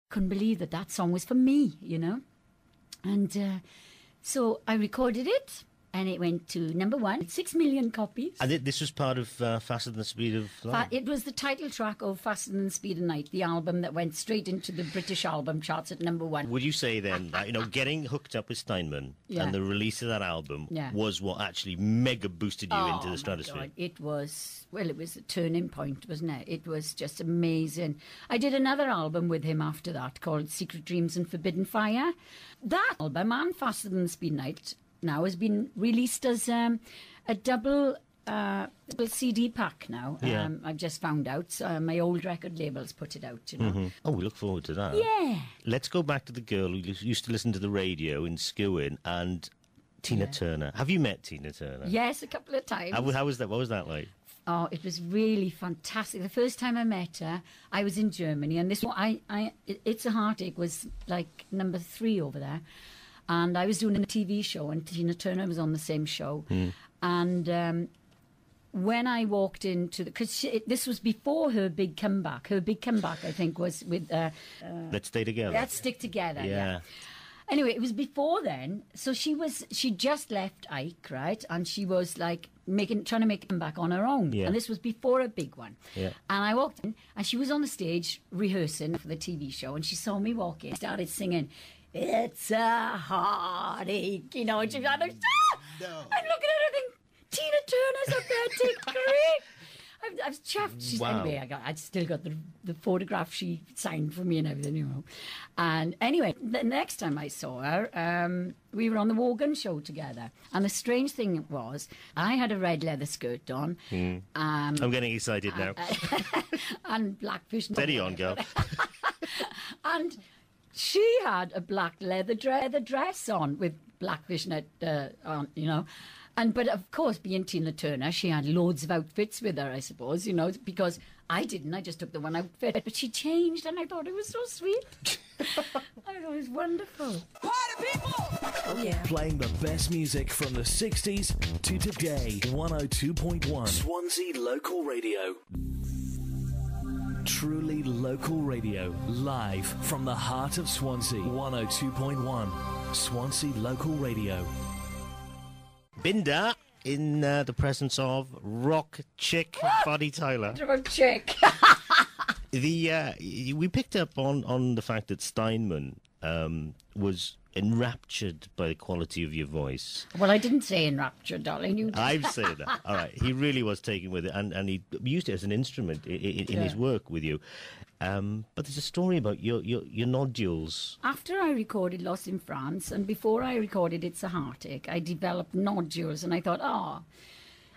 couldn't believe that song was for me, you know. And so I recorded it, and it went to number 1, 6 million copies. And this was part of Faster Than the Speed of Light? It was the title track of Faster Than the Speed of Night, the album that went straight into the British album charts at number 1. Would you say then that, getting hooked up with Steinman and the release of that album was what actually mega boosted you into the stratosphere? God. It was a turning point, wasn't it? It was just amazing. I did another album with him after that called Secret Dreams and Forbidden Fire. That album, and Faster Than the Speed of Night, now has been released as a double CD pack now. I've just found out. My old record labels put it out, you know. Mm-hmm. Oh, we look forward to that. Yeah. Let's go back to the girl who used to listen to the radio in Skewin and Tina Turner. Have you met Tina Turner? Yes, a couple of times. How was that? What was that like? Oh, it was really fantastic. The first time I met her, I was in Germany, and It's a Heartache was like number 3 over there. And I was doing a TV show, and Tina Turner was on the same show. And when I walked into because this was before her big comeback. Her big comeback, I think, was with Let's Stay Together. Let's Stick Together. Yeah. Anyway, it was before then. So she just left Ike, right? And she was like trying to make a comeback on her own. Yeah. And this was before a big one. Yeah. And I walked in, and she was on the stage rehearsing for the TV show, and she saw me walk in, started singing, "It's a heartache," you know, and she was like, no. I'm looking at her thinking, Tina Turner's up there, take grief. I was chuffed. Anyway, I still got the photograph she signed for me and everything, you know. And anyway, the next time I saw her, we were on the Wogan show together. And the strange thing was, I had a red leather skirt on. I'm getting excited now. And blackfish. Steady on, girl. And she had a black leather dress on with blackfish net on, you know. But of course, being Tina Turner, she had loads of outfits with her, I suppose, you know, because I didn't. I just took the one outfit. But she changed, and I thought it was so sweet. I thought it was wonderful. Party people! Oh, yeah. Playing the best music from the 60s to today. 102.1 Swansea Local Radio. Truly local radio, live from the heart of Swansea. 102.1 Swansea Local Radio. Binda in the presence of rock chick Bonnie Tyler. Rock chick. We picked up on the fact that Steinman was enraptured by the quality of your voice. Well, I didn't say enraptured, darling. You did. I've said that. All right. He really was taken with it, and he used it as an instrument in his work with you. But there's a story about your nodules. After I recorded Lost in France, and before I recorded It's a Heartache, I developed nodules, and I thought,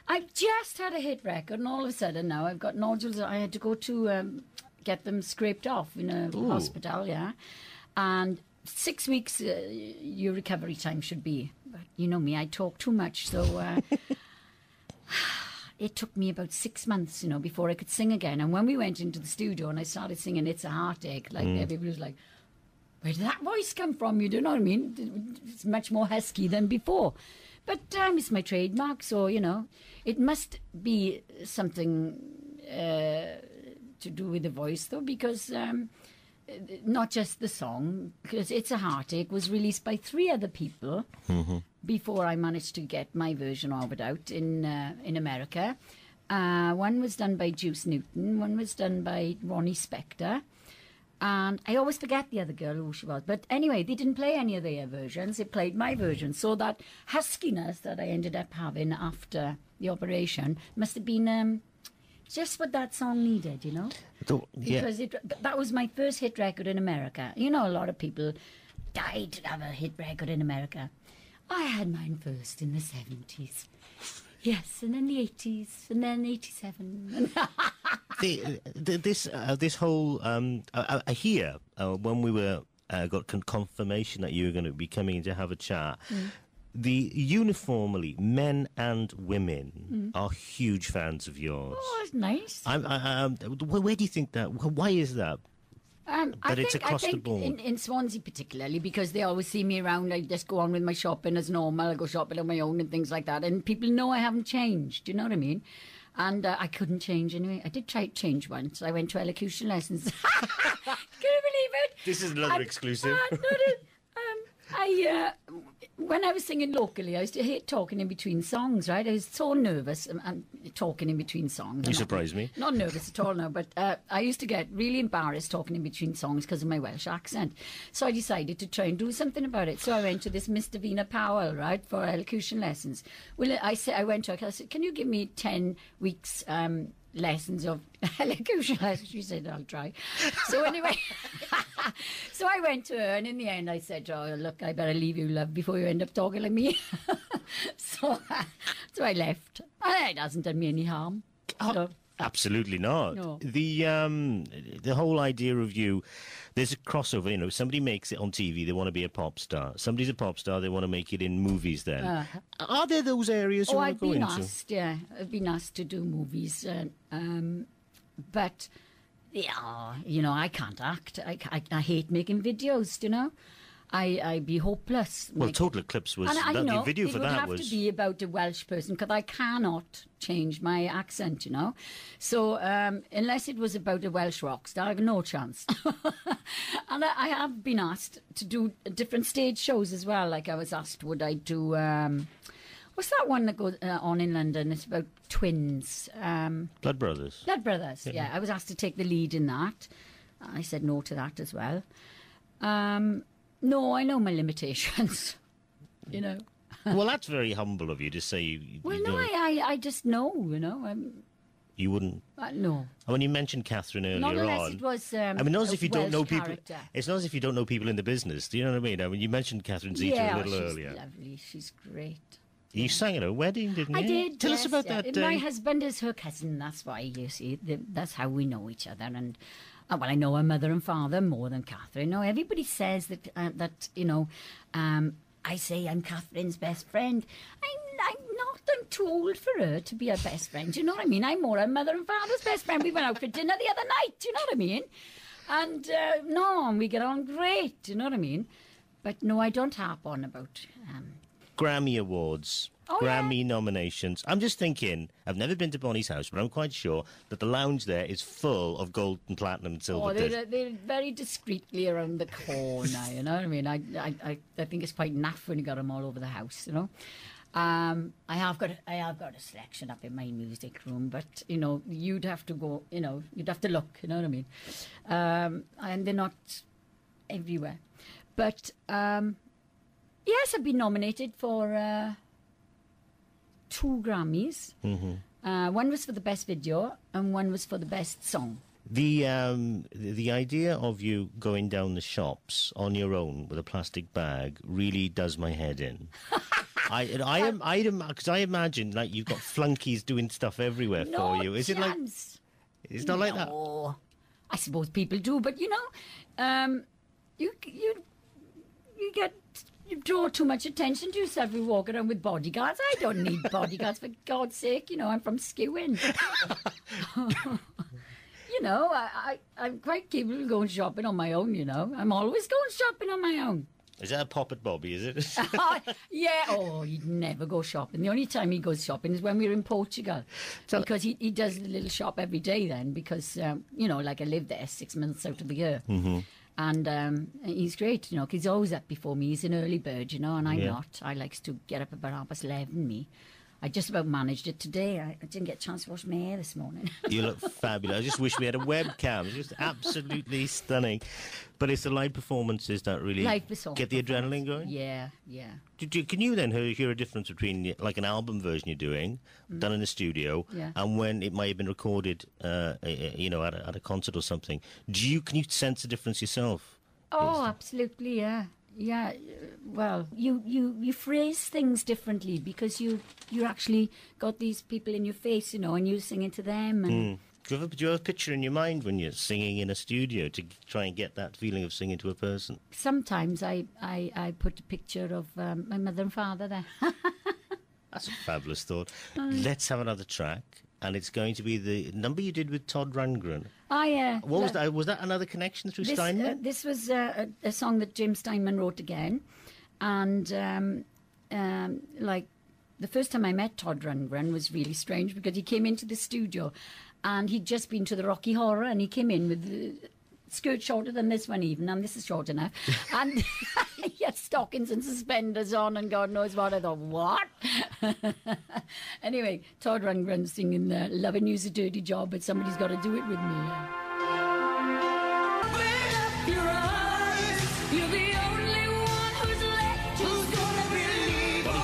I've just had a hit record, and all of a sudden now I've got nodules. I had to go to get them scraped off in a hospital, and 6 weeks your recovery time should be. But you know me, I talk too much, so it took me about 6 months, you know, before I could sing again. And when we went into the studio and I started singing It's a Heartache, like everybody was like, where did that voice come from? You know what I mean? It's much more husky than before. But it's my trademark, so, you know, it must be something to do with the voice, though, because not just the song, because It's a Heartache was released by 3 other people before I managed to get my version of it out in America. One was done by Juice Newton, one was done by Ronnie Spector, and I always forget the other girl who she was. But anyway, they didn't play any of their versions, they played my version. So that huskiness that I ended up having after the operation must have been just what that song needed, you know? Because that was my first hit record in America. You know, a lot of people died to have a hit record in America. I had mine first in the 70s. Yes, and then the 80s, and then 87. This whole... I hear when we got confirmation that you were going to be coming in to have a chat... Uniformly, men and women are huge fans of yours. Oh, that's nice. Where do you think that? Why is that? It's across the board. In Swansea particularly, because they always see me around. I just go on with my shopping as normal. I go shopping on my own and things like that. And people know I haven't changed. Do you know what I mean? And I couldn't change anyway. I did try to change once. I went to elocution lessons. Can you believe it? This is another exclusive. When I was singing locally, I used to hate talking in between songs, right? I was so nervous and talking in between songs. You surprised me. Not nervous at all now, but I used to get really embarrassed talking in between songs because of my Welsh accent. So I decided to try and do something about it. So I went to this Miss Davina Powell, right, for elocution lessons. Well, I went to her, I said, can you give me 10 weeks lessons of elocution lessons? She said, I'll try. So anyway, so I went to her, and in the end I said, oh, look, I better leave you, love, before you end up talking like me. so I left. And it hasn't done me any harm. So. Absolutely not. No. The whole idea of you, there's a crossover. You know, somebody makes it on TV, they want to be a pop star. Somebody's a pop star, they want to make it in movies. Then are there those areas you want to go into? I've been asked to do movies, but yeah, you know, I can't act. I hate making videos. You know. I'd be hopeless. Well, Total Eclipse was the video for that was. It would have to be about a Welsh person because I cannot change my accent, you know. So unless it was about a Welsh rock star, I have no chance. And I have been asked to do different stage shows as well. Like I was asked, would I do? What's that one that goes on in London? It's about twins. Blood Brothers. Blood Brothers. Yeah, I was asked to take the lead in that. I said no to that as well. No, I know my limitations, you know. Well, that's very humble of you to say you well, no, I just know, you know. You wouldn't? No. And when you mentioned Catherine earlier not unless on... it was I mean, not as if you don't know people... Character. It's not as if you don't know people in the business. Do you know what I mean? I mean, you mentioned Catherine Zeta a little earlier. Yeah, she's lovely. She's great. You sang at her wedding, didn't you? I did, Tell us about that day. My husband is her cousin, that's why, you see. That's how we know each other. And... well, I know her mother and father more than Catherine. No, everybody says that you know, I say I'm Catherine's best friend. I'm not. I'm too old for her to be her best friend. Do you know what I mean? I'm more her mother and father's best friend. We went out for dinner the other night. Do you know what I mean? And no, we get on great. Do you know what I mean? But no, I don't harp on about... Grammy Awards. Grammy nominations. I'm just thinking, I've never been to Bonnie's house, but I'm quite sure that the lounge there is full of gold and platinum and silver. They're very discreetly around the corner, you know what I mean? I think it's quite naff when you got them all over the house, you know. I have got a selection up in my music room, but you know, you'd have to go, you know, you'd have to look, you know what I mean? And they're not everywhere. But yes, I've been nominated for 2 Grammys. Mm-hmm. One was for the best video and one was for the best song. The idea of you going down the shops on your own with a plastic bag really does my head in. Because I imagine like you've got flunkies doing stuff everywhere for you. Is it like? It's not like that. I suppose people do, but you know, you draw too much attention to yourself. You walk around with bodyguards. I don't need bodyguards, for God's sake. You know, I'm from Skewin. You know, I'm quite capable of going shopping on my own, you know. I'm always going shopping on my own. Is that a pop at Bobby, is it? Yeah. Oh, he'd never go shopping. The only time he goes shopping is when we're in Portugal. Because he does a little shop every day then because, you know, like I live there 6 months out of the year. Mm-hmm. And he's great, you know, 'cause he's always up before me. He's an early bird, you know, and I'm not. I likes to get up about 11:30, me. I just about managed it today. I didn't get a chance to wash my hair this morning. You look fabulous. I just wish we had a webcam. It's just absolutely stunning. But it's the live performances that really get the adrenaline going? Yeah, yeah. Can you then hear a difference between like an album version you're doing, done in the studio, and when it might have been recorded, you know, at a concert or something? Can you sense the difference yourself? Oh, absolutely, yeah. Yeah, well, you phrase things differently because you actually got these people in your face, you know, and you're singing to them. And Do you have a picture in your mind when you're singing in a studio to try and get that feeling of singing to a person? Sometimes I put a picture of my mother and father there. That's a fabulous thought. Let's have another track. And it's going to be the number you did with Todd Rundgren. Oh, yeah. What was that? Was that another connection through Steinman? This was a song that James Steinman wrote again. And, like, the first time I met Todd Rundgren was really strange because he came into the studio and he'd just been to the Rocky Horror and he came in with the skirt shorter than this one even, and this is short enough. And he had stockings and suspenders on and God knows what. I thought, what? Anyway, Todd Rundgren singing Loving You's a Dirty Job, but somebody's got to do it with me.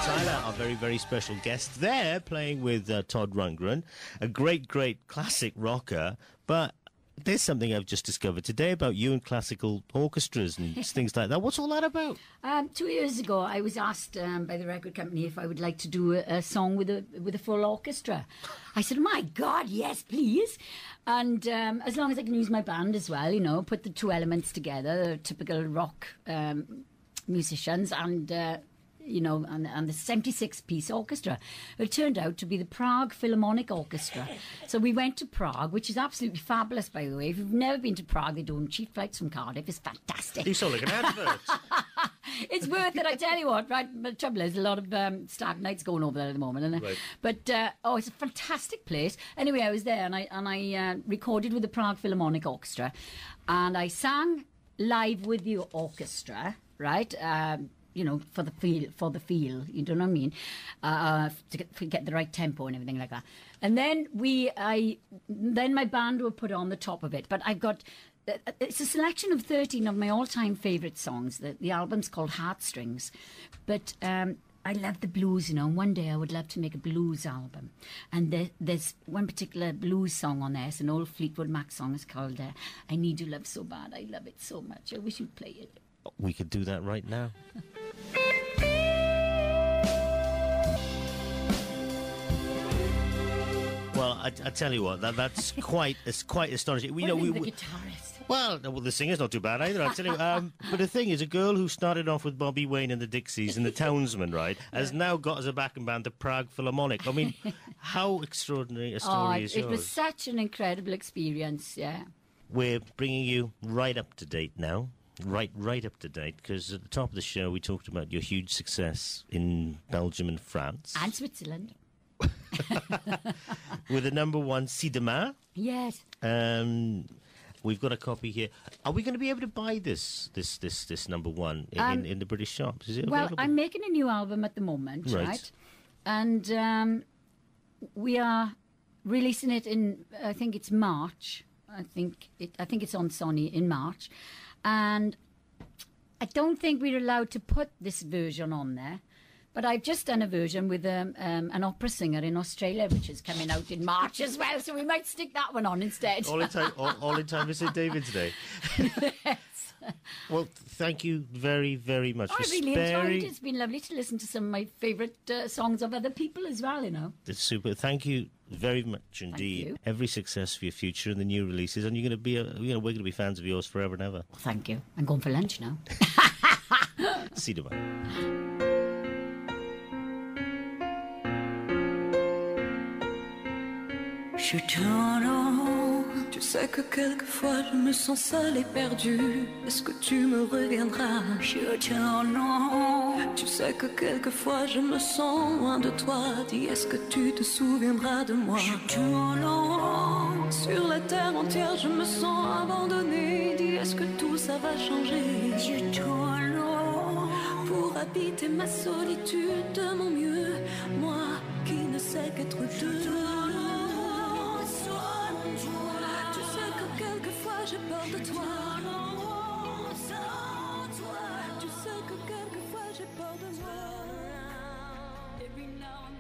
Tyler, our very, very special guest there, playing with Todd Rundgren, a great, great classic rocker. But there's something I've just discovered today about you and classical orchestras and things like that. What's all that about? 2 years ago, I was asked by the record company if I would like to do a song with a full orchestra. I said, my God, yes, please. And as long as I can use my band as well, you know, put the two elements together, typical rock musicians and... you know, and the 76-piece orchestra. It turned out to be the Prague Philharmonic Orchestra. So we went to Prague, which is absolutely fabulous, by the way. If you've never been to Prague, they do cheap flights from Cardiff. It's fantastic. You sound like an advert. It's worth it, I tell you what. Right, but the trouble is, a lot of stag nights going over there at the moment. And, right. But, it's a fantastic place. Anyway, I was there and I recorded with the Prague Philharmonic Orchestra. And I sang live with the orchestra, right? You know, for the feel, you know what I mean? To get the right tempo and everything like that. And then then my band were put on the top of it. But I've got, it's a selection of 13 of my all-time favourite songs. The album's called Heartstrings. But I love the blues, you know, and one day I would love to make a blues album. And there's one particular blues song on there. It's an old Fleetwood Mac song. It's called I Need Your Love So Bad. I love it so much. I wish you'd play it. We could do that right now. Well, I tell you what, that's quite astonishing. The guitarist. Well, the singer's not too bad either, I tell you. But the thing is, a girl who started off with Bobby Wayne and the Dixies and the Townsmen, right, has now got as a backing band the Prague Philharmonic. I mean, how extraordinary a story is yours. It was such an incredible experience, yeah. We're bringing you right up to date now. Right up to date, because at the top of the show we talked about your huge success in Belgium and France. And Switzerland. With the number one Si Demain. Yes. We've got a copy here. Are we going to be able to buy this number one in the British shops? Is it available? I'm making a new album at the moment, right? And we are releasing it in, I think it's March. I think it's on Sony in March. And I don't think we're allowed to put this version on there. But I've just done a version with an opera singer in Australia, which is coming out in March as well. So we might stick that one on instead. All in time for St. David's Day. Yes. Well, thank you very, very much for I really enjoyed it. It's been lovely to listen to some of my favourite songs of other people as well, you know. It's super. Thank you very much indeed. Thank you. Every success for your future and the new releases, and you're going to be, we're going to be fans of yours forever and ever. Well, thank you. I'm going for lunch now. See you tomorrow. Je tourne en rond. Tu sais que quelquefois je me sens seule et perdue. Est-ce que tu me reviendras? Je tourne en rond. Tu sais que quelquefois je me sens loin de toi. Dis, est-ce que tu te souviendras de moi? Je tourne en rond. Sur la terre entière je me sens abandonnée. Dis, est-ce que tout ça va changer? Je tourne en rond. Pour habiter ma solitude de mon mieux. Moi qui ne sais qu'être deux. J'ai peur de toi. Tu sais que quelquefois j'ai peur de moi. Every now and